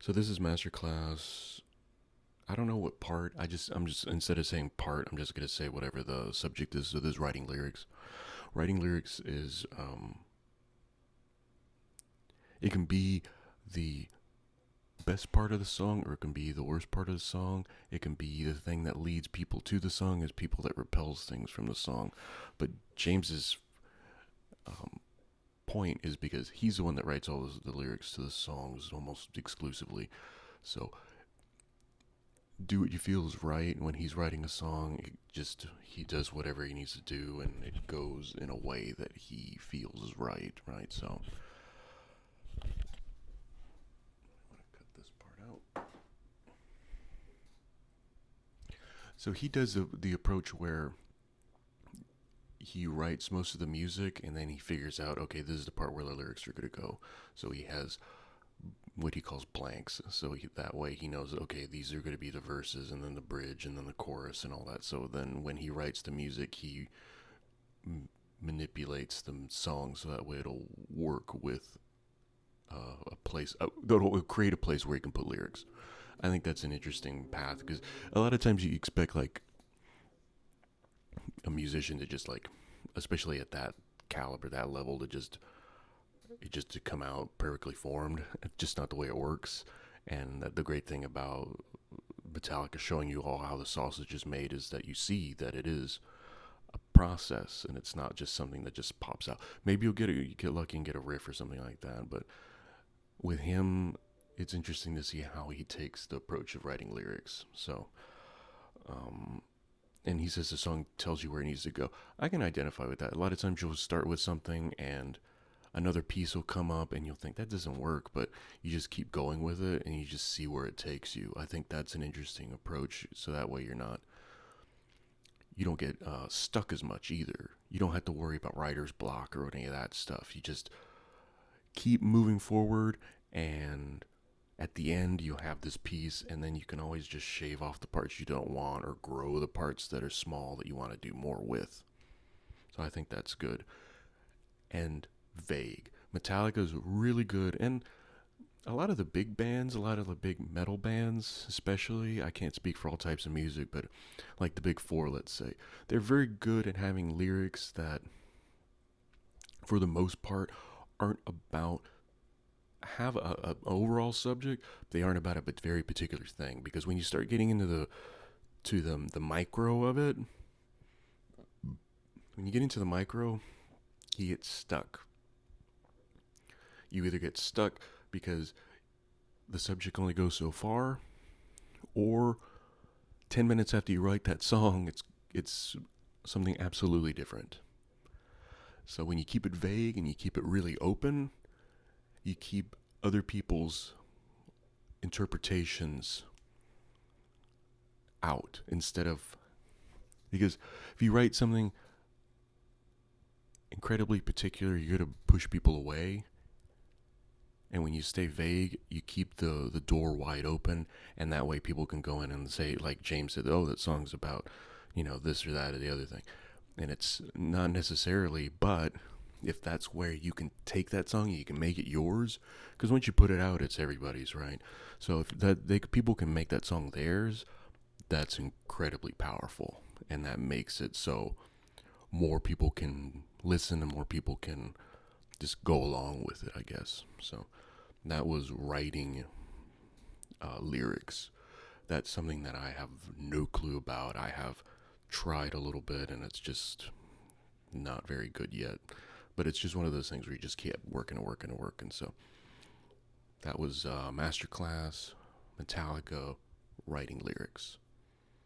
So this is masterclass. I don't know what part. I'm just instead of saying part, I'm just gonna say whatever the subject is. So this is writing lyrics. Writing lyrics is it can be the best part of the song or it can be the worst part of the song. It can be the thing that leads people to the song as people that repels things from the song. But James's um, point is because he's the one that writes all the lyrics to the songs almost exclusively. So do what you feel is right when he's writing a song. He does whatever he needs to do, and it goes in a way that he feels is right. Right. So I'm gonna cut this part out. So he does the approach where he writes most of the music and then he figures out, okay, this is the part where the lyrics are going to go. So he has what he calls blanks. So that way he knows, okay, these are going to be the verses and then the bridge and then the chorus and all that. So then when he writes the music, he manipulates the song so that way it'll work with a place, that'll create a place where he can put lyrics. I think that's an interesting path because a lot of times you expect like a musician to just like, especially at that caliber, that level, to come out perfectly formed. It's just not the way it works. And the great thing about Metallica showing you all how the sausage is made is that you see that it is a process and it's not just something that just pops out. Maybe you get lucky and get a riff or something like that, but with him, it's interesting to see how he takes the approach of writing lyrics. So, um, and he says the song tells you where it needs to go. I can identify with that. A lot of times you'll start with something and another piece will come up and you'll think that doesn't work, but you just keep going with it and you just see where it takes you. I think that's an interesting approach. So that way you don't get stuck as much either. You don't have to worry about writer's block or any of that stuff. You just keep moving forward, and at the end you have this piece, and then you can always just shave off the parts you don't want or grow the parts that are small that you want to do more with. So I think that's good. And vague. Metallica is really good, and a lot of the big bands, a lot of the big metal bands, especially, I can't speak for all types of music, but like the big four, let's say, they're very good at having lyrics that, for the most part, aren't about have a overall subject. They aren't about a very particular thing because when you start getting into the micro of it, when you get into the micro, you get stuck. You either get stuck because the subject only goes so far, or 10 minutes after you write that song, it's something absolutely different. So when you keep it vague and you keep it really open, you keep other people's interpretations out instead of, because if you write something incredibly particular, you're going to push people away. And when you stay vague, you keep the door wide open, and that way people can go in and say, like James said, oh, that song's about, this or that or the other thing. And it's not necessarily, but if that's where you can take that song, you can make it yours. Because once you put it out, it's everybody's, right? So if people can make that song theirs, that's incredibly powerful, and that makes it so more people can listen and more people can just go along with it, I guess. So that was writing lyrics. That's something that I have no clue about. I have tried a little bit, and it's just not very good yet. But it's just one of those things where you just keep working and working and working. So that was Masterclass, Metallica, writing lyrics.